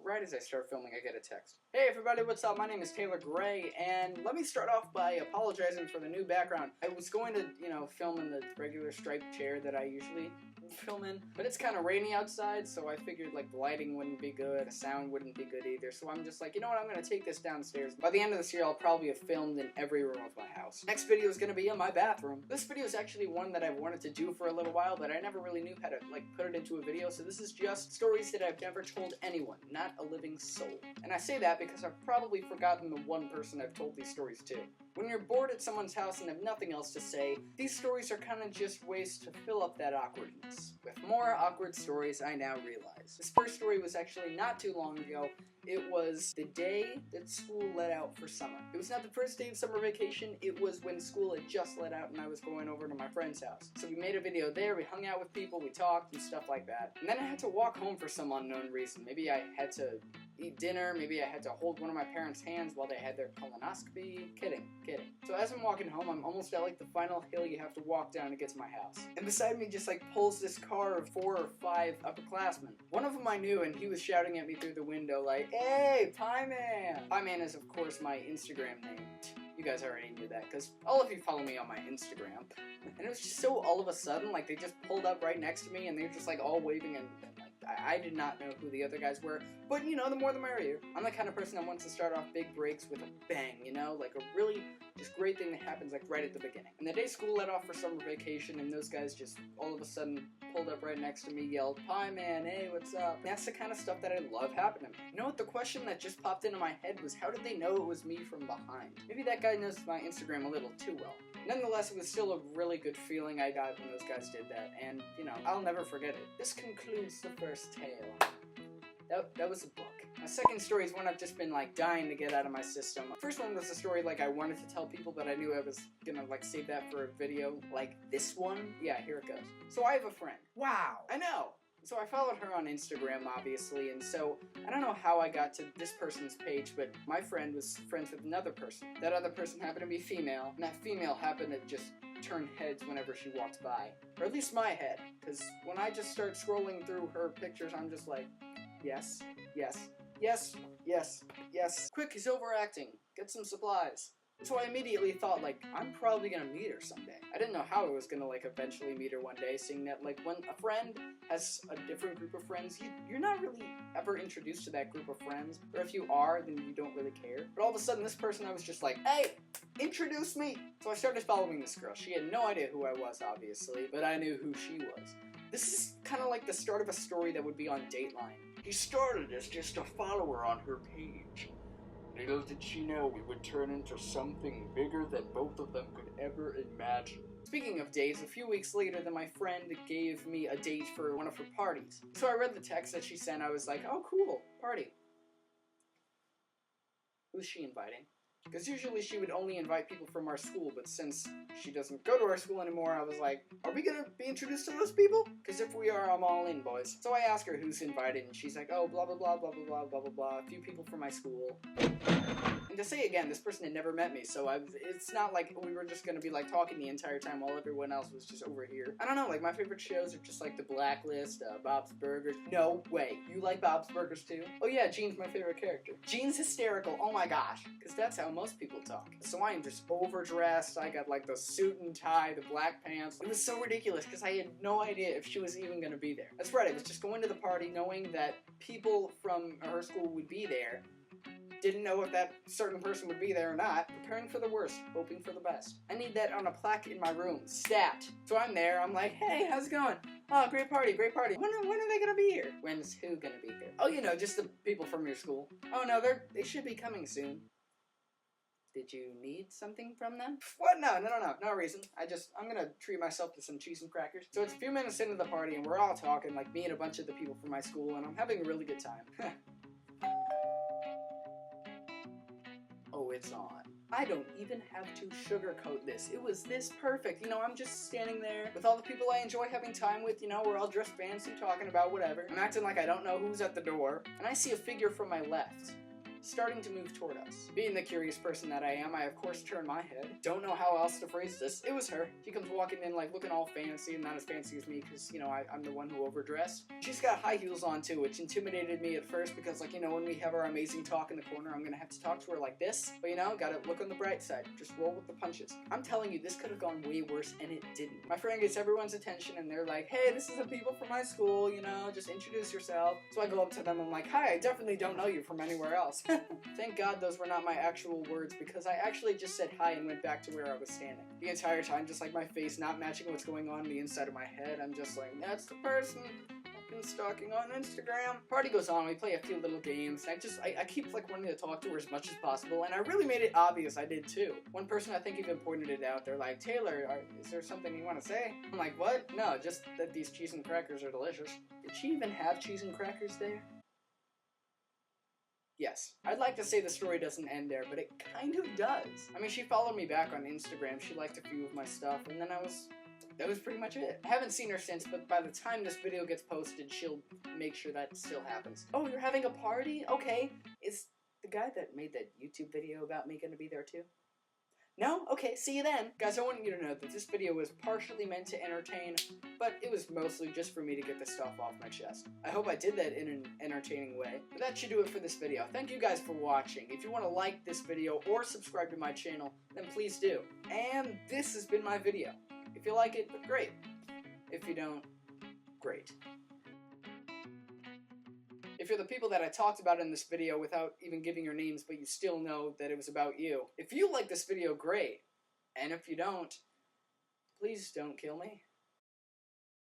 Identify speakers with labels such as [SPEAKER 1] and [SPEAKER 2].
[SPEAKER 1] right as I start filming, I get a text. Hey everybody, what's up? My name is Taylor Gray, and let me start off by apologizing for the new background. I was going to, film in the regular striped chair that I usually film in, but it's kind of rainy outside, so I figured, like, the lighting wouldn't be good, the sound wouldn't be good either, so I'm just like, you know what, I'm gonna take this downstairs. By the end of this year, I'll probably have filmed in every room of my house. Next video is gonna be in my bathroom. This video is actually one that I've wanted to do for a little while, but I never really knew how to, like, put it into a video, so this is just stories that I've never told anyone, not a living soul. And I say that because I've probably forgotten the one person I've told these stories to. When you're bored at someone's house and have nothing else to say, these stories are kind of just ways to fill up that awkwardness. With more awkward stories, I now realize. This first story was actually not too long ago. It was the day that school let out for summer. It was not the first day of summer vacation, it was when school had just let out and I was going over to my friend's house. So we made a video there, we hung out with people, we talked and stuff like that. And then I had to walk home for some unknown reason. Maybe I had to eat dinner, maybe I had to hold one of my parents' hands while they had their colonoscopy. Kidding. So as I'm walking home, I'm almost at, like, the final hill you have to walk down to get to my house. And beside me just, like, pulls this car of 4 or 5 upperclassmen. One of them I knew, and he was shouting at me through the window like, "Hey, Pie Man!" Pie Man is, of course, my Instagram name. You guys already knew that, because all of you follow me on my Instagram. And it was just so all of a sudden, like, they just pulled up right next to me, and they were just, like, all waving, and like, I did not know who the other guys were, but, the more the merrier. I'm the kind of person that wants to start off big breaks with a bang, like a really just great thing that happens, like, right at the beginning. And the day school let off for summer vacation, and those guys just all of a sudden pulled up right next to me, yelled, "Pie Man, hey, what's up?" And that's the kind of stuff that I love happening to me. You know what, the question that just popped into my head was, how did they know it was me from behind? Maybe that guy knows my Instagram a little too well. Nonetheless, it was still a really good feeling I got when those guys did that, and, I'll never forget it. This concludes the first tale. That was a book. My second story is one I've just been, like, dying to get out of my system. First one was a story, like, I wanted to tell people, but I knew I was gonna, like, save that for a video. Like, this one? Yeah, here it goes. So I have a friend. Wow! I know! So I followed her on Instagram, obviously, and so I don't know how I got to this person's page, but my friend was friends with another person. That other person happened to be female, and that female happened to just turn heads whenever she walked by. Or at least my head, because when I just start scrolling through her pictures, I'm just like, yes. Quick, he's overacting. Get some supplies. So I immediately thought, like, I'm probably gonna meet her someday. I didn't know how I was gonna, like, eventually meet her one day, seeing that, like, when a friend has a different group of friends, you're not really ever introduced to that group of friends, or if you are, then you don't really care. But all of a sudden, this person, I was just like, hey, introduce me! So I started following this girl. She had no idea who I was, obviously, but I knew who she was. This is kind of like the start of a story that would be on Dateline. He started as just a follower on her page. Little did she know it would turn into something bigger than both of them could ever imagine. Speaking of dates, a few weeks later, then my friend gave me a date for one of her parties. So I read the text that she sent, I was like, oh cool, party. Who's she inviting? Because usually she would only invite people from our school, but since she doesn't go to our school anymore, I was like, are we gonna be introduced to those people? Because if we are, I'm all in, boys. So I asked her who's invited, and she's like, oh, blah, blah, blah, blah, blah, blah, blah, blah, blah, a few people from my school. And to say again, this person had never met me, so it's not like we were just gonna be, like, talking the entire time while everyone else was just over here. I don't know, like, my favorite shows are just, like, The Blacklist, Bob's Burgers. No way, you like Bob's Burgers too? Oh yeah, Gene's my favorite character. Gene's hysterical, oh my gosh, because that's how most people talk. So I am just overdressed, I got, like, the suit and tie, the black pants. It was so ridiculous, because I had no idea if she was even gonna be there. That's right, I was just going to the party knowing that people from her school would be there. Didn't know if that certain person would be there or not. Preparing for the worst, hoping for the best. I need that on a plaque in my room. Stat. So I'm there, I'm like, hey, how's it going? Oh, great party. When are they gonna be here? When's who gonna be here? Oh, just the people from your school. Oh no, they should be coming soon. Did you need something from them? What? No reason. I'm gonna treat myself to some cheese and crackers. So it's a few minutes into the party and we're all talking, like me and a bunch of the people from my school, and I'm having a really good time. Oh, it's on. I don't even have to sugarcoat this. It was this perfect. I'm just standing there with all the people I enjoy having time with. We're all dressed fancy, talking about whatever. I'm acting like I don't know who's at the door. And I see a figure from my left. starting to move toward us. Being the curious person that I am, I of course turn my head. Don't know how else to phrase this. It was her. She comes walking in like looking all fancy and not as fancy as me because, you know, I'm the one who overdressed. She's got high heels on too, which intimidated me at first because, like, you know, when we have our amazing talk in the corner, I'm gonna have to talk to her like this. But, you know, gotta look on the bright side. Just roll with the punches. I'm telling you, this could have gone way worse, and it didn't. My friend gets everyone's attention, and they're like, hey, this is the people from my school, you know, just introduce yourself. So I go up to them, I'm like, hi, I definitely don't know you from anywhere else. Thank God those were not my actual words, because I actually just said hi and went back to where I was standing. The entire time, just like my face not matching what's going on in the inside of my head, I'm just like, that's the person I've been stalking on Instagram. Party goes on, we play a few little games, and I keep like wanting to talk to her as much as possible, and I really made it obvious I did too. One person I think even pointed it out. They're like, Taylor, is there something you want to say? I'm like, what? No, just that these cheese and crackers are delicious. Did she even have cheese and crackers there? Yes. I'd like to say the story doesn't end there, but it kind of does. I mean, she followed me back on Instagram, she liked a few of my stuff, and then that was pretty much it. I haven't seen her since, but by the time this video gets posted, she'll make sure that still happens. Oh, you're having a party? Okay. Is the guy that made that YouTube video about me gonna be there too? No? Okay, see you then. Guys, I want you to know that this video was partially meant to entertain, but it was mostly just for me to get the stuff off my chest. I hope I did that in an entertaining way. But that should do it for this video. Thank you guys for watching. If you want to like this video or subscribe to my channel, then please do. And this has been my video. If you like it, great. If you don't, great. If you're the people that I talked about in this video without even giving your names, but you still know that it was about you, if you like this video, great. And if you don't, please don't kill me.